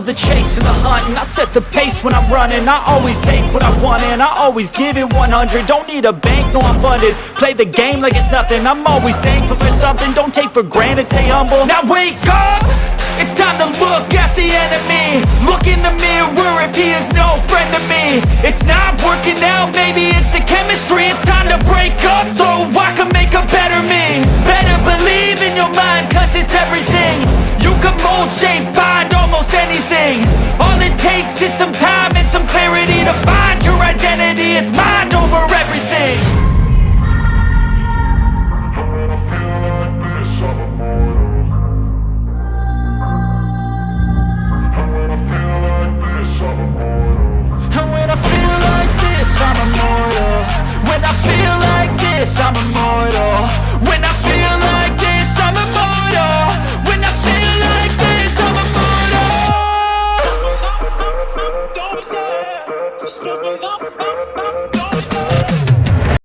love the chase and the hunt, and I set the pace when I'm running. I always take what I want and I always give it 100. Don't need a bank, no I'm funded. Play the game like it's nothing. I'm always thankful for something. Don't take for granted, stay humble. Now wake up! It's time to look at the enemy. Look in the mirror if he is no friend to me. It's not working out, maybe it's the chemistry. It's time to break up so I can make a better me. Better believe in your mind, cause it's everything. You can mold, shape, find almost anything. All it takes is some time and some clarity to find your identity. It's mind over everything. And when I feel like this, I'm immortal. When I feel like this, I'm immortal. When I feel like this, I'm immortal. When I feel like this, I'm immortal. Don't be scared. Just give it up.